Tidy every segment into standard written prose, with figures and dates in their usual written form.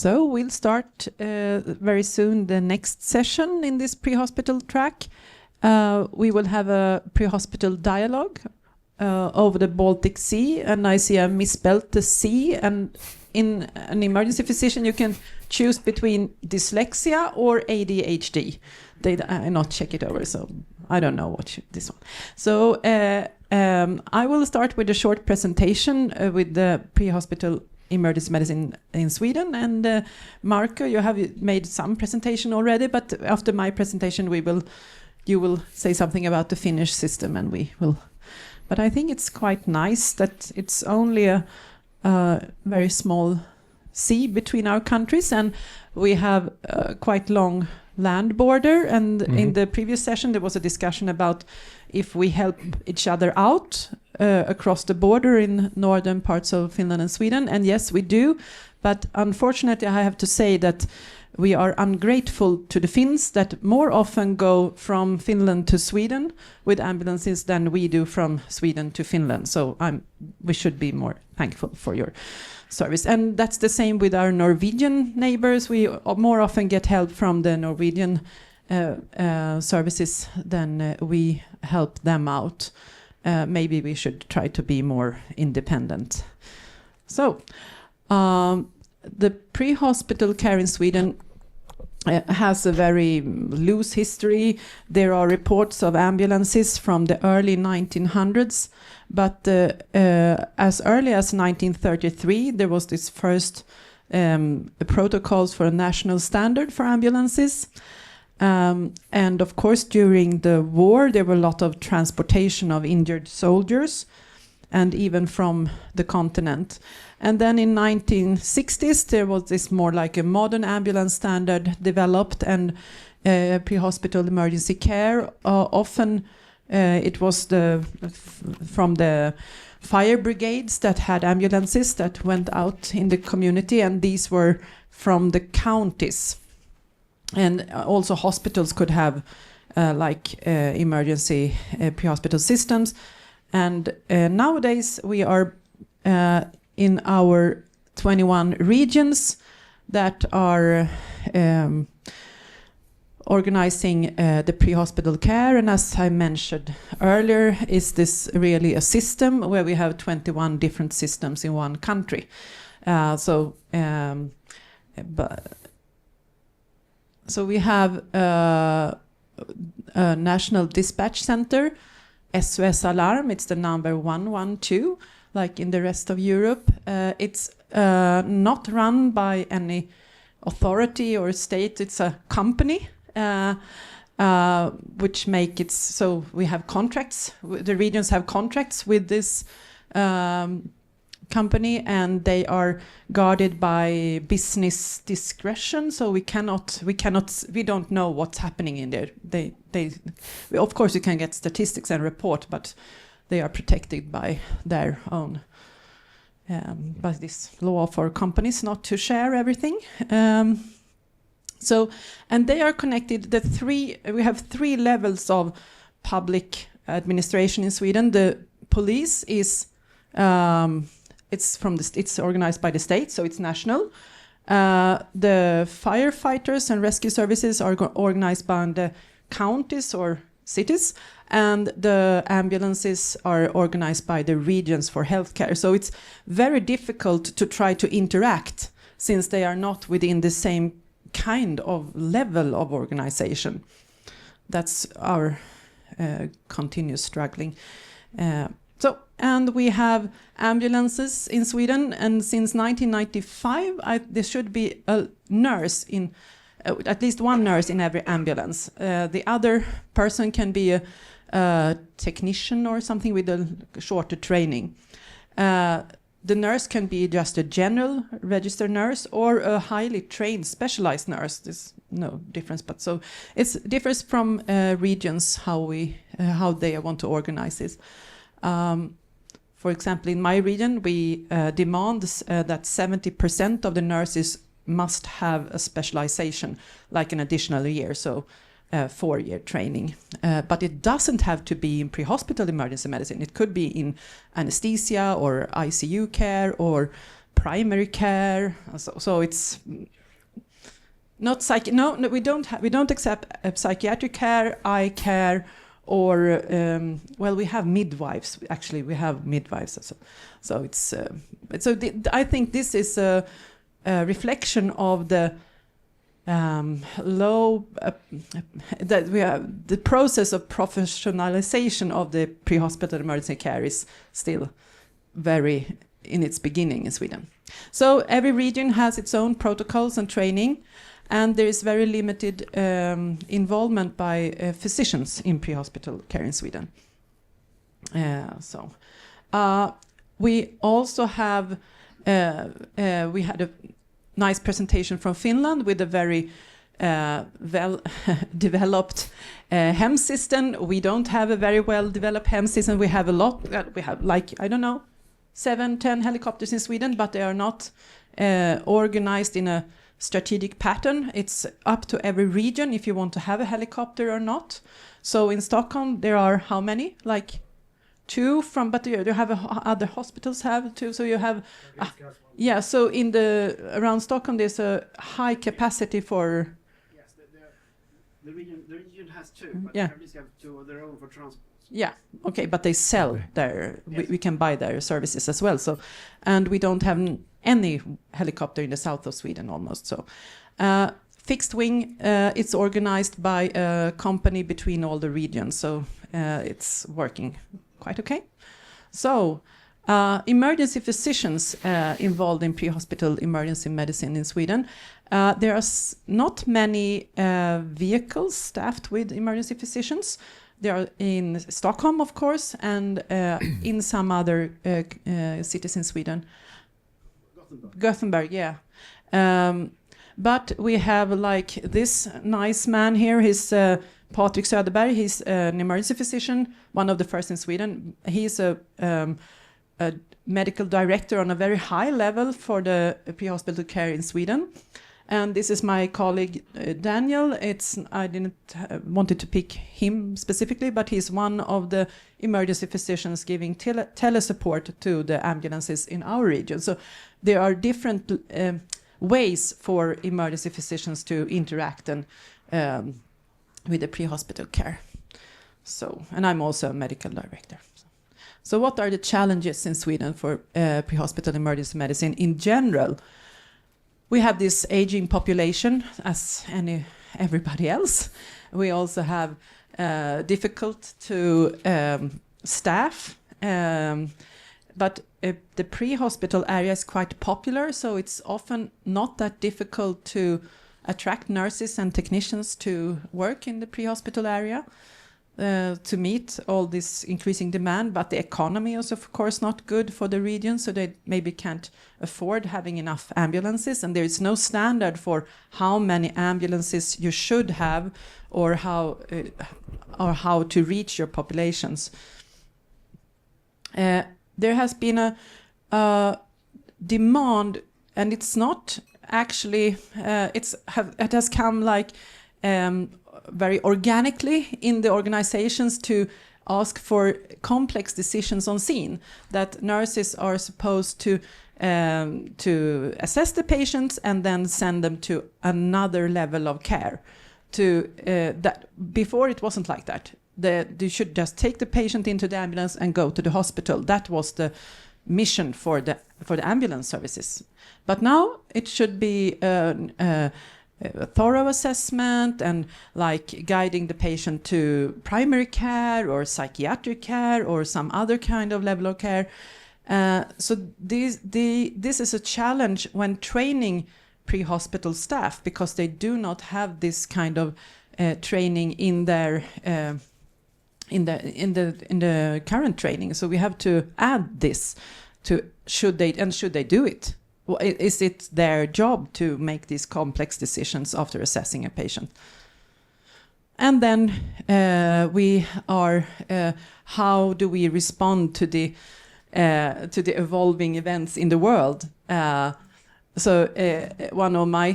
So we'll start very soon the next session in this pre-hospital track. We will have a pre-hospital dialogue over the Baltic Sea, and I see I misspelled the sea, and in an emergency physician you can choose between dyslexia or ADHD. I not check it over, so I don't know what this one. So I will start with a short presentation with the pre-hospital emergency medicine in Sweden, and Markku, you have made some presentation already, but after my presentation you will say something about the Finnish system, and we will. But I think it's quite nice that it's only a very small sea between our countries, and we have a quite long land border. And in the previous session there was a discussion about if we help each other out across the border in northern parts of Finland and Sweden, and yes, we do. But unfortunately, I have to say that we are ungrateful to the Finns that more often go from Finland to Sweden with ambulances than we do from Sweden to Finland. So we should be more thankful for your service. And that's the same with our Norwegian neighbors. We more often get help from the Norwegian services than we help them out. Maybe we should try to be more independent. So the pre-hospital care in Sweden has a very loose history. There are reports of ambulances from the early 1900s, but as early as 1933 there was this first protocols for a national standard for ambulances. And of course during the war there were a lot of transportation of injured soldiers, and even from the continent. And then in 1960s there was this more like a modern ambulance standard developed, and pre-hospital emergency care often it was from the fire brigades that had ambulances that went out in the community, and these were from the counties. And also hospitals could have emergency pre-hospital systems. And nowadays we are in our 21 regions that are organizing the pre-hospital care. And as I mentioned earlier, is this really a system where we have 21 different systems in one country? So we have a national dispatch center, SOS Alarm. It's the number 112, like in the rest of Europe. It's not run by any authority or state. It's a company, which make it so we have contracts. The regions have contracts with this company, and they are guarded by business discretion. So we don't know what's happening in there. Of course you can get statistics and report, but they are protected by their own by this law for companies not to share everything. And they are connected. We have three levels of public administration in Sweden. The police is it's organized by the state, so it's national. The firefighters and rescue services are organized by the counties or cities, and the ambulances are organized by the regions for healthcare. So it's very difficult to try to interact since they are not within the same kind of level of organization. That's our continuous struggling. And we have ambulances in Sweden, and since 1995 there should be a nurse in at least one nurse in every ambulance. The other person can be a technician or something with a shorter training. The nurse can be just a general registered nurse or a highly trained specialized nurse. There's no difference, but so it differs from regions how they want to organize this. For example, in my region, we demand that 70% of the nurses must have a specialization, like an additional year, so 4-year training. But it doesn't have to be in pre-hospital emergency medicine. It could be in anesthesia or ICU care or primary care. So it's not we don't accept psychiatric care, eye care, or we have midwives. Actually, we have midwives. So it's I think this is a reflection of the that we have the process of professionalization of the pre-hospital emergency care is still very in its beginning in Sweden. So every region has its own protocols and training, and there is very limited involvement by physicians in pre-hospital care in Sweden. We also have we had a nice presentation from Finland with a very well developed HEM system. We don't have a very well developed HEM system. We have a lot. We have 7-10 helicopters in Sweden, but they are not organized in a strategic pattern. It's up to every region if you want to have a helicopter or not. So in Stockholm there are how many? 2 from, but you have other hospitals have 2. So you have so in around Stockholm there's a high capacity for. Yes, the region has 2, but every have 2 of their own for transport. Yeah, okay, but they sell their. We can buy their services as well. So, and we don't have any helicopter in the south of Sweden almost. So, fixed wing. It's organized by a company between all the regions. So it's working quite okay. So. Emergency physicians involved in pre-hospital emergency medicine in Sweden. There are not many vehicles staffed with emergency physicians. They are in Stockholm, of course, and in some other cities in Sweden. Gothenburg, yeah. But we have this nice man here. He's Patrik Söderberg. He's an emergency physician, one of the first in Sweden. He's a medical director on a very high level for the pre-hospital care in Sweden. And this is my colleague Daniel. I didn't wanted to pick him specifically, but he's one of the emergency physicians giving telesupport to the ambulances in our region. So there are different ways for emergency physicians to interact and with the pre-hospital care. So, and I'm also a medical director. So what are the challenges in Sweden for pre-hospital emergency medicine in general? We have this aging population as everybody else. We also have difficult to staff, but the pre-hospital area is quite popular, so it's often not that difficult to attract nurses and technicians to work in the pre-hospital area. To meet all this increasing demand, but the economy is of course not good for the region, so they maybe can't afford having enough ambulances, and there is no standard for how many ambulances you should have or how to reach your populations. There has been a demand, and it's not actually it has come very organically in the organizations to ask for complex decisions on scene, that nurses are supposed to assess the patients and then send them to another level of care. That before it wasn't like that. You should just take the patient into the ambulance and go to the hospital. That was the mission for the ambulance services. But now it should be a thorough assessment and guiding the patient to primary care or psychiatric care or some other kind of level of care. So this is a challenge when training pre-hospital staff, because they do not have this kind of training in their in the current training. So we have to add this to should they do it? Is it their job to make these complex decisions after assessing a patient? And then we are how do we respond to the evolving events in the world? So one of my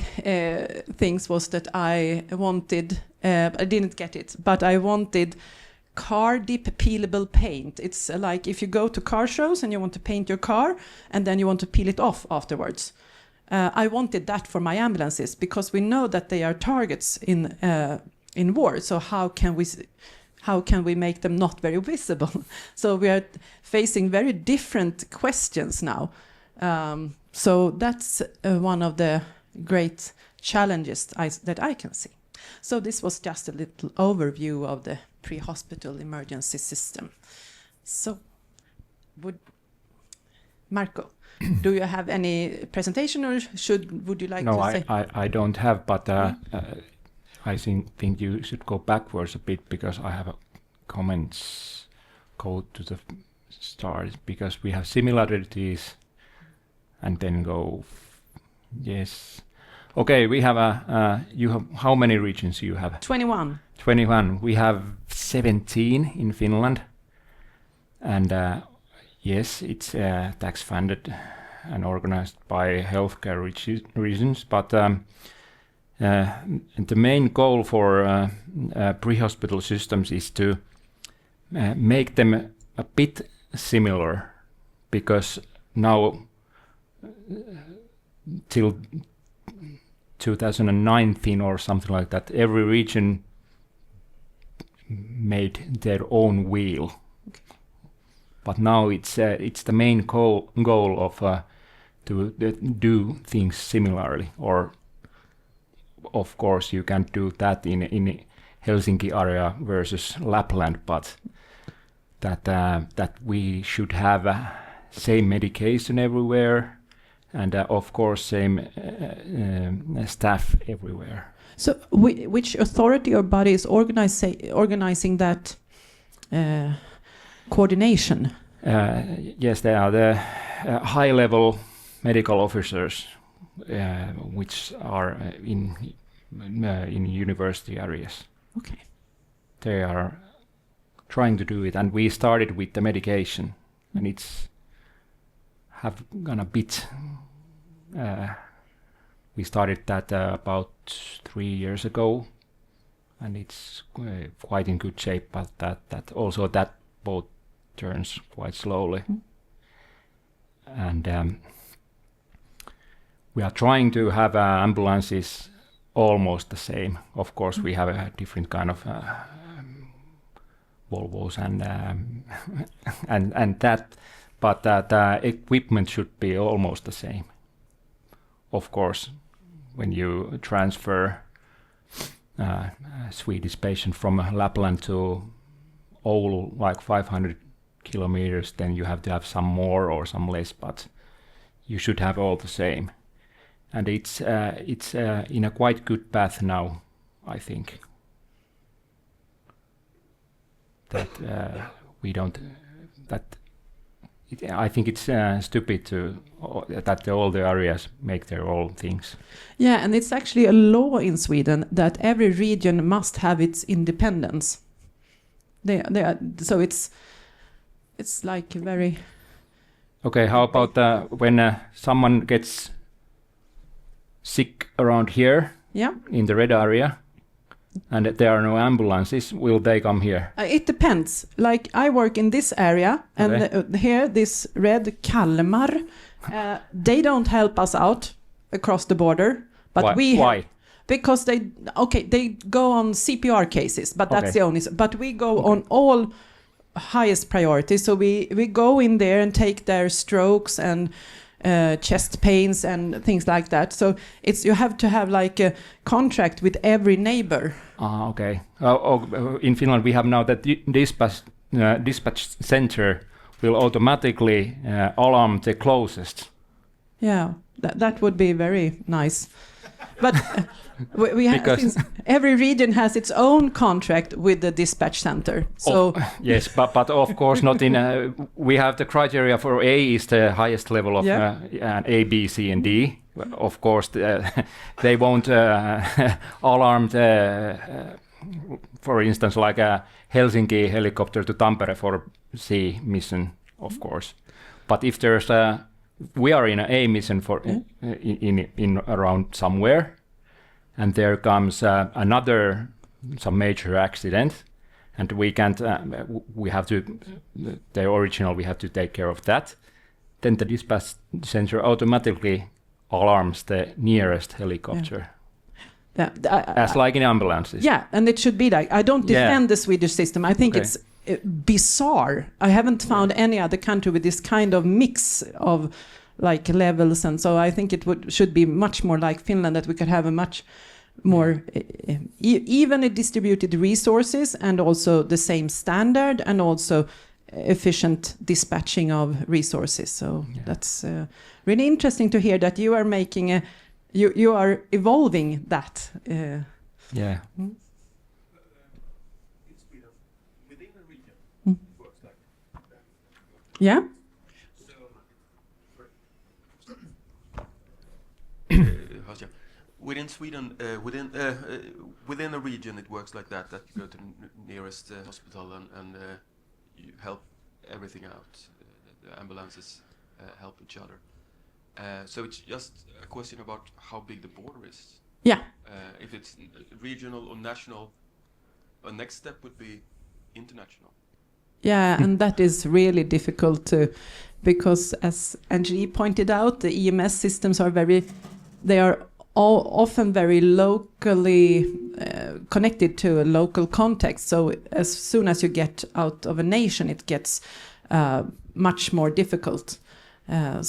things was that I wanted, I didn't get it, but I wanted car dip peelable paint. It's like if you go to car shows and you want to paint your car and then you want to peel it off afterwards. I wanted that for my ambulances because we know that they are targets in war. So how can we make them not very visible? So we are facing very different questions now. So that's one of the great challenges that I can see. So this was just a little overview of the pre-hospital emergency system. So, Markku, do you have any presentation, or would you like to say? No, I don't have, but I think you should go backwards a bit because I have comments. Go to the start because we have similarities, and then go. Yes. Okay, we have you have how many regions you have? 21. 21. We have 17 in Finland, and yes, it's tax funded and organized by healthcare reasons. But the main goal for pre-hospital systems is to make them a bit similar, because now till 2019 or something like that, every region made their own wheel. Okay. But now it's the main goal of to do things similarly. Or of course you can do that in Helsinki area versus Lapland, but that we should have same medication everywhere. And of course, same staff everywhere. So, which authority or body is organizing that coordination? Yes, they are the high-level medical officers, which are in university areas. Okay. They are trying to do it, and we started with the medication, and it's have gone a bit. We started that about 3 years ago, and it's quite in good shape. But that boat turns quite slowly, and we are trying to have ambulances almost the same. Of course, we have a different kind of Volvos and that, but the equipment should be almost the same. Of course, when you transfer a Swedish patient from Lapland to Oulu, like 500 kilometers, then you have to have some more or some less, but you should have all the same. And it's in a quite good path now, I think. That we don't. I think it's stupid that all the areas make their own things. Yeah, and it's actually a law in Sweden that every region must have its independence. So it's like very. Okay, how about when someone gets sick around here? Yeah. In the red area, and there are no ambulances, will they come here? It depends. Like I work in this area, and okay. Here this red Kalmar, they don't help us out across the border, but why? Because they go on CPR cases, but that's the only. But we go on all highest priority, so we go in there and take their strokes and chest pains and things like that. So you have to have like a contract with every neighbor. Okay. In Finland we have now that dispatch center will automatically alarm the closest. Yeah, that would be very nice. But we have, since every region has its own contract with the dispatch center. So yes, but of course not in. We have the criteria for A is the highest level of A, B, C, and D. Of course, they won't alarm for instance, like a Helsinki helicopter to Tampere for C mission, of course. But if there's we are in an A mission for in around somewhere, and there comes some major accident, and we can't. We have to the original. We have to take care of that. Then the dispatch center automatically alarms the nearest helicopter. Yeah. As like in ambulances. Yeah, and it should be like. I don't defend the Swedish system. I think it's bizarre. I haven't found any other country with this kind of mix of like levels, and so I think it should be much more like Finland, that we could have a much more evenly distributed resources, and also the same standard, and also efficient dispatching of resources. So that's really interesting to hear that you are making you are evolving that. In Sweden, within a region, it works like that. Yeah. Within Sweden, within a region, it works like that. That you go to the nearest hospital and you help everything out. The ambulances help each other. So it's just a question about how big the border is. Yeah. If it's regional or national, a next step would be international. Yeah, and that is really difficult to, because as Angie pointed out, the EMS systems are often very locally connected to a local context. So as soon as you get out of a nation, it gets much more difficult. Yeah.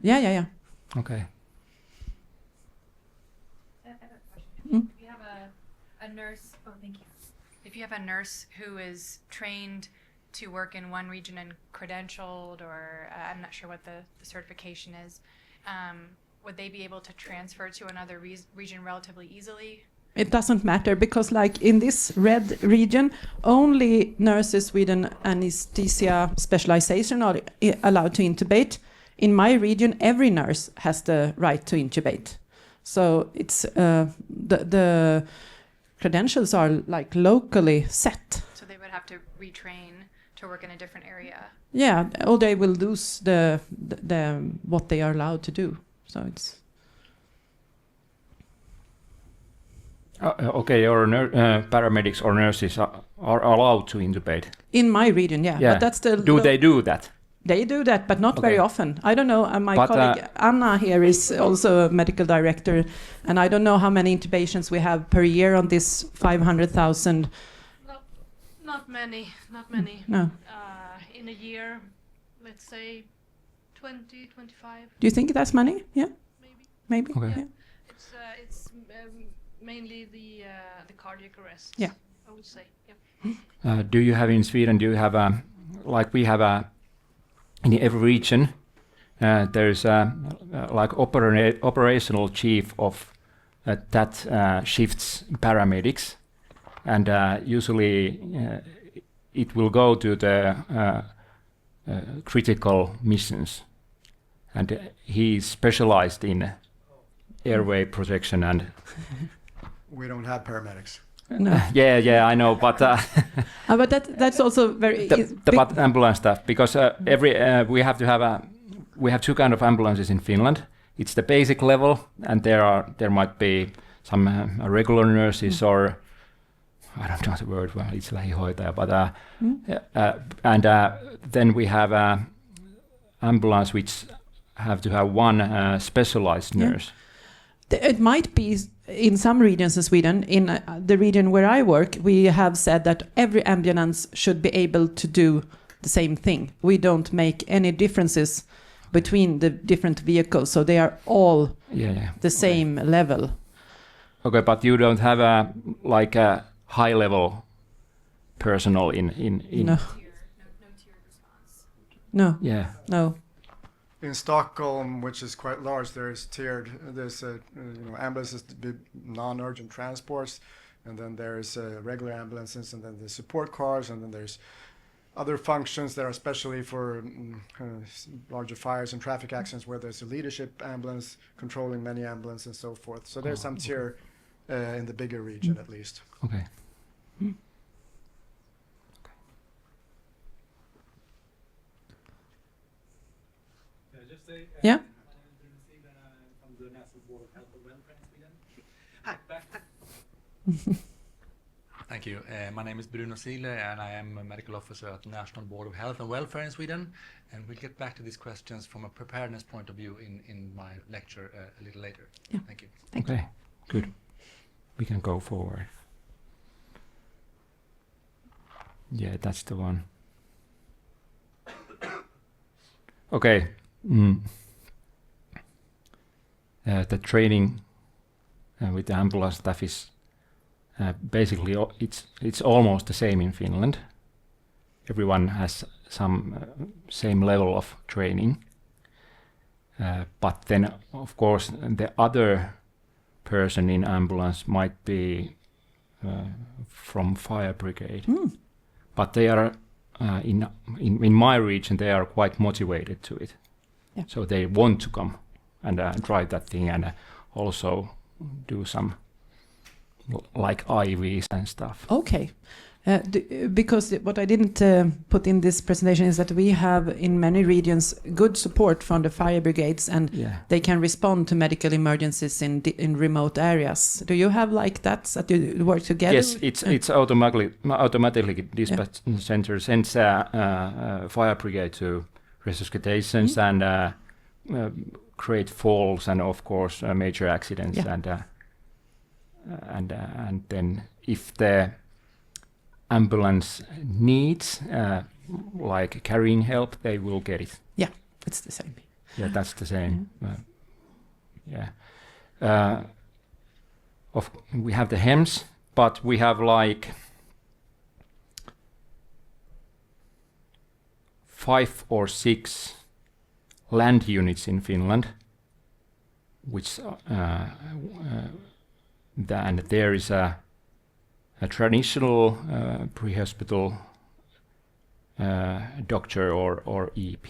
Yeah. Okay. I have a question. If you have a nurse, thank you. If you have a nurse who is trained to work in one region and credentialed, or I'm not sure what the certification is, would they be able to transfer to another region relatively easily? It doesn't matter, because like in this red region, only nurses with an anesthesia specialization are allowed to intubate. In my region, every nurse has the right to intubate. So it's the credentials are like locally set. So they would have to retrain to work in a different area. Yeah, or they will lose the what they are allowed to do. So it's okay. Or paramedics or nurses are allowed to intubate in my region. Yeah. But that's the. Do they do that? They do that, but not very often. I don't know. My colleague Anna here is also a medical director, and I don't know how many intubations we have per year on this 500,000. Not many. No. In a year, let's say 20, 25. Do you think that's money? Yeah. Maybe. Okay. Yeah. It's mainly the cardiac arrest. Yeah. I would say. Yeah. Do you have in Sweden? Do you have like we have in every region? There's like operational chief of that shifts paramedics, and usually it will go to the critical missions, and he is specialized in airway protection and. We don't have paramedics. No. Yeah, I know, but but that's also very. But ambulance stuff, because we have two kind of ambulances in Finland. It's the basic level, and there might be some regular nurses or I don't know the word. Well, it's lähihoitaja, but and then we have ambulance which have to have one specialized nurse. It might be in some regions in Sweden. In the region where I work, we have said that every ambulance should be able to do the same thing. We don't make any differences between the different vehicles, so they are all the same level. Okay, but you don't have a high level personnel in No. No tiered response. No. Yeah. No. In Stockholm, which is quite large, there's ambulances to be non-urgent transports, and then there's regular ambulances, and then there's support cars, and then there's other functions that are especially for larger fires and traffic accidents, where there's a leadership ambulance controlling many ambulances and so forth. So there's some tier in the bigger region at least. Okay. Yeah. Thank you. My name is Bruno Sile, and I am a medical officer at the National Board of Health and Welfare in Sweden. And we'll get back to these questions from a preparedness point of view in my lecture a little later. Yeah. Thank you. Okay, good. We can go forward. Yeah, that's the one. Okay. The training with the ambulance staff is basically it's almost the same in Finland. Everyone has some same level of training, but then of course the other person in ambulance might be from fire brigade. But they are in my region. They are quite motivated to it, so they want to come and drive that thing and also do some like IVs and stuff. Okay, because what I didn't put in this presentation is that we have in many regions good support from the fire brigades, and they can respond to medical emergencies in remote areas. Do you have like that you work together? Yes, it's automatically dispatch center sends fire brigade to resuscitations and create falls and of course major accidents and then if the ambulance needs like carrying help, they will get it. Yeah, it's the same. Yeah, that's the same. We have the HEMS, but we have like 5 or 6 land units in Finland, which and there is a traditional prehospital doctor or EP.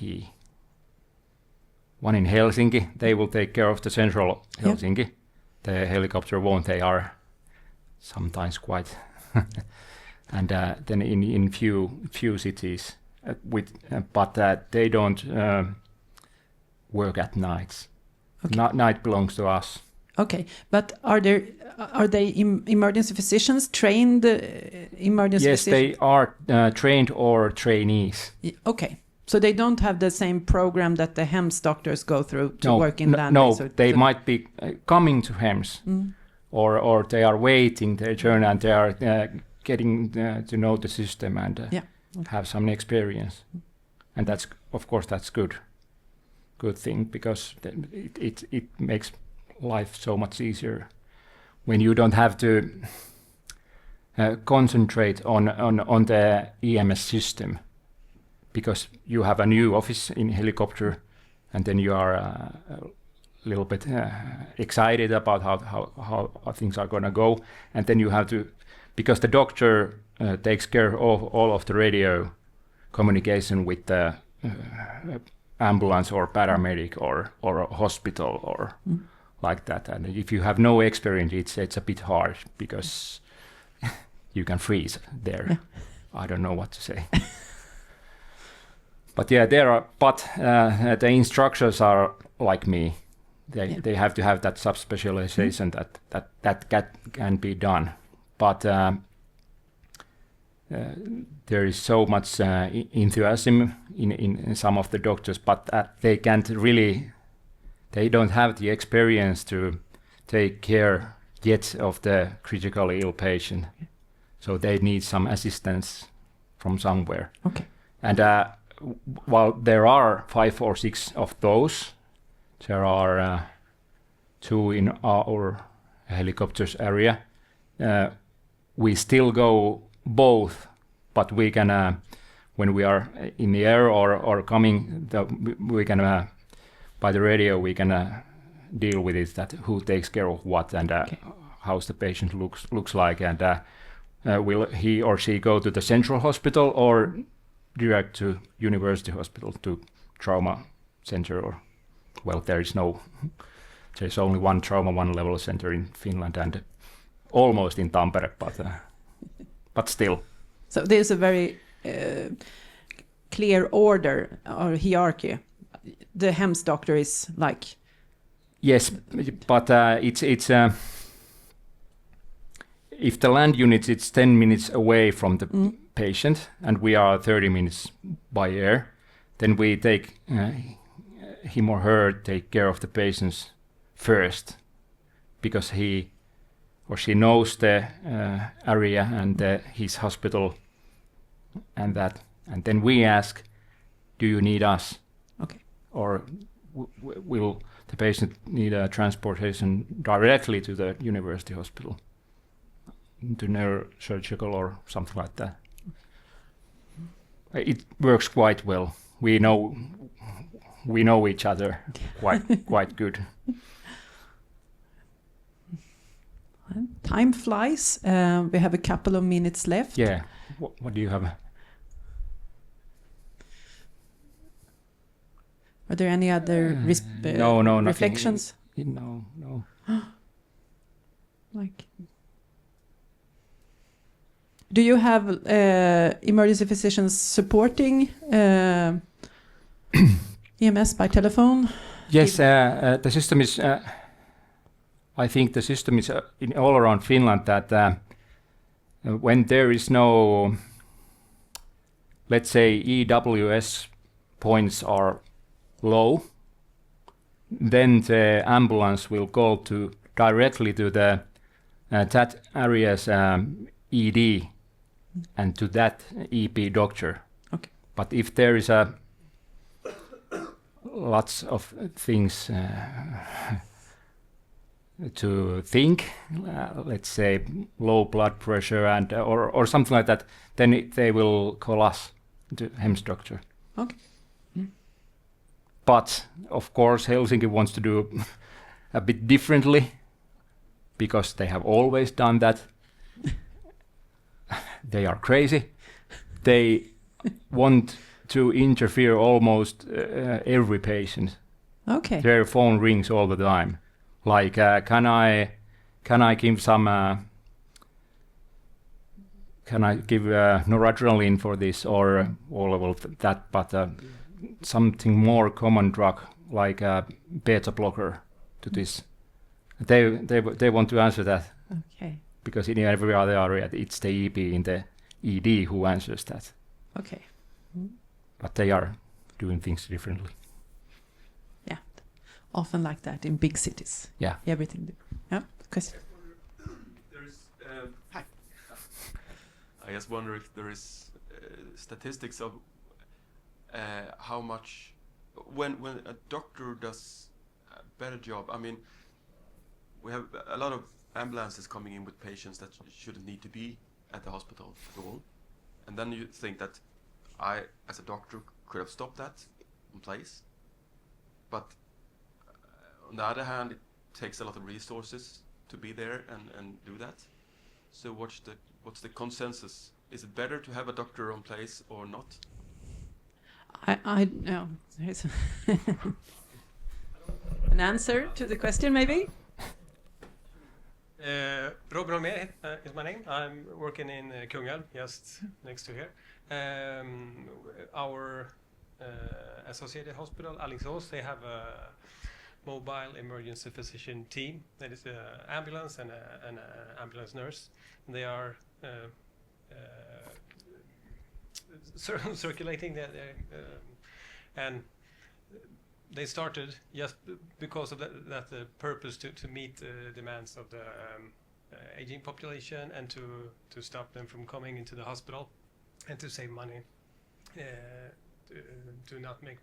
One in Helsinki, they will take care of the central Helsinki. The helicopter won't, they are sometimes quite and then in few cities but they don't work at nights. Night belongs to us. Okay, but are they emergency physicians trained emergency physicians? Yes, they are trained or trainees. Okay, so they don't have the same program that the HEMS doctors go through to work in land. No, they might be coming to HEMS or they are waiting their turn and they are getting to know the system and have some experience. And that's, of course, that's good thing because it makes life so much easier when you don't have to concentrate on the EMS system because you have a new office in helicopter and then you are a little bit excited about how things are going to go, and then you have to, because the doctor takes care of all of the radio communication with the ambulance or paramedic or a hospital or like that, and if you have no experience, it's a bit hard because you can freeze there. I don't know what to say. But there are. But the instructors are like me. They have to have that subspecialization that can be done. But there is so much enthusiasm in some of the doctors, but they can't really. They don't have the experience to take care yet of the critically ill patient, so they need some assistance from somewhere. Okay. And while there are 5 or 6 of those, there are 2 in our helicopters area. We still go both, but we can, when we are in the air or coming, we can. By the radio, we can deal with it, that who takes care of what and how the patient looks like, and will he or she go to the central hospital or direct to university hospital to trauma center, or there's only one trauma 1 level center in Finland and almost in Tampere, but still. So there's a very clear order or hierarchy. The HEMS doctor is like. if the land unit is 10 minutes away from the patient and we are 30 minutes by air, then we take him or her take care of the patients first, because he or she knows the area and his hospital and that. And then we ask, do you need us? Okay. Or will the patient need a transportation directly to the university hospital, to neurosurgical or something like that? It works quite well. We know each other quite good. Time flies. We have a couple of minutes left. Yeah. What do you have? Are there any other no, reflections? No. Like, do you have emergency physicians supporting EMS by telephone? Yes, the system is. I think the system is in all around Finland that when there is no, let's say, EWS points are low, then the ambulance will go directly to the that area's ED and to that EP doctor. Okay. But if there is lots of things to think, let's say low blood pressure and or something like that, then they will call us to HEMS doctor. Okay. But of course Helsinki wants to do a bit differently, because they have always done that. They are crazy. They want to interfere almost every patient. Okay. Their phone rings all the time. Like, can I give some? Can I give noradrenaline for this or all of that? But something more common drug like a beta blocker to this. They want to answer that. Okay. Because in every other area, it's the EP in the ED who answers that. Okay. But they are doing things differently. Yeah, often like that in big cities. Yeah. Everything. Yeah. Question. Hi. I just wonder if there is statistics of how much when a doctor does a better job. I mean, we have a lot of ambulances coming in with patients that shouldn't need to be at the hospital at all, and then you think that I, as a doctor, could have stopped that in place. But on the other hand, it takes a lot of resources to be there and do that. So what's the consensus? Is it better to have a doctor on place or not? I know. There's an answer to the question, maybe? Robin Holmér is my name. I'm working in Kungälv, just next to here. Our associated hospital, Alingsås, they have a mobile emergency physician team. That is an ambulance and an ambulance nurse. And they are circulating there, and they started just because of that purpose to meet the demands of the aging population and to stop them from coming into the hospital and to save money, to not make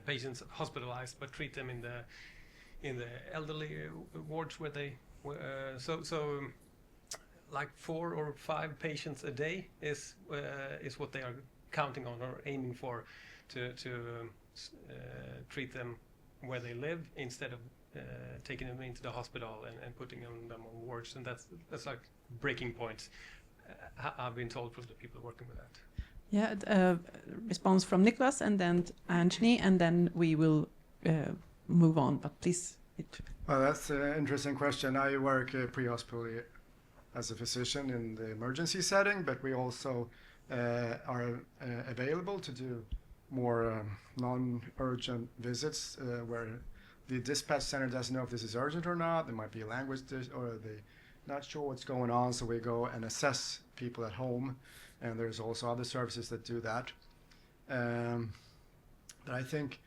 patients hospitalized but treat them in the elderly wards where they like 4 or 5 patients a day is what they are counting on or aiming for to treat them where they live instead of taking them into the hospital and putting them on wards, and that's like breaking point. I've been told from the people working with that. Yeah, response from Niklas and then Anthony, and then we will move on. But please. Well, that's an interesting question. I work pre-hospital as a physician in the emergency setting, but we also are available to do more non-urgent visits where the dispatch center doesn't know if this is urgent or not. There might be a language or the not sure what's going on, so we go and assess people at home, and there's also other services that do that. But I think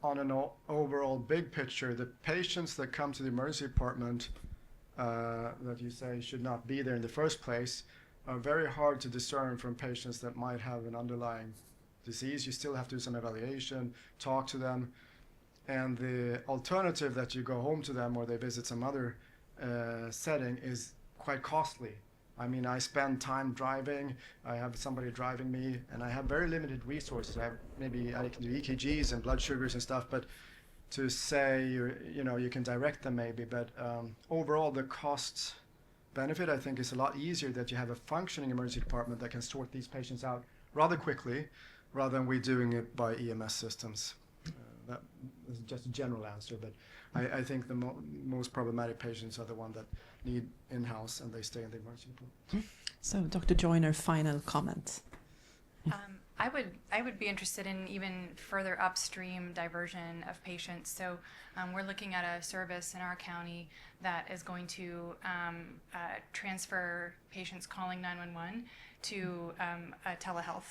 on an overall big picture, the patients that come to the emergency department that you say should not be there in the first place are very hard to discern from patients that might have an underlying disease. You still have to do some evaluation, talk to them, and the alternative that you go home to them or they visit some other setting is quite costly. I mean, I spend time driving, I have somebody driving me, and I have very limited resources. Maybe I can do EKGs and blood sugars and stuff, but to say, you can direct them maybe, but overall the cost benefit, I think, is a lot easier that you have a functioning emergency department that can sort these patients out rather quickly, rather than we doing it by EMS systems. That is just a general answer, but I think the most problematic patients are the ones that need in-house and they stay in the emergency department. So, Dr. Joyner, final comment. I would be interested in even further upstream diversion of patients. So we're looking at a service in our county that is going to transfer patients calling 911 to a telehealth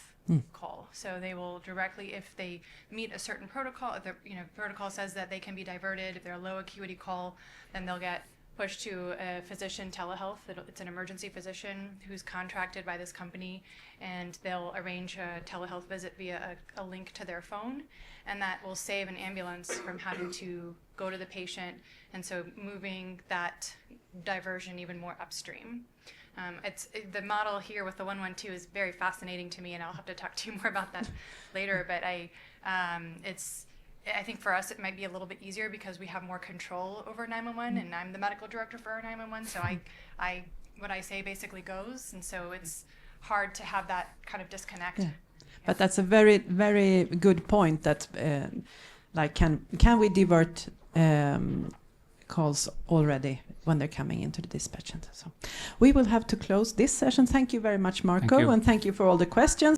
call. So they will directly, if they meet a certain protocol, if the protocol says that they can be diverted, if they're a low acuity call, then they'll get pushed to a physician telehealth. It's an emergency physician who's contracted by this company, and they'll arrange a telehealth visit via a link to their phone, and that will save an ambulance from having to go to the patient, and so moving that diversion even more upstream. The model here with the 112 is very fascinating to me, and I'll have to talk to you more about that later, but I think for us it might be a little bit easier because we have more control over 911, and I'm the medical director for our 911, so what I say basically goes, and so it's hard to have that kind of disconnect. Yeah. But that's a very, very good point that can we divert calls already when they're coming into the dispatch center. So we will have to close this session. Thank you very much, Markku, and thank you for all the questions.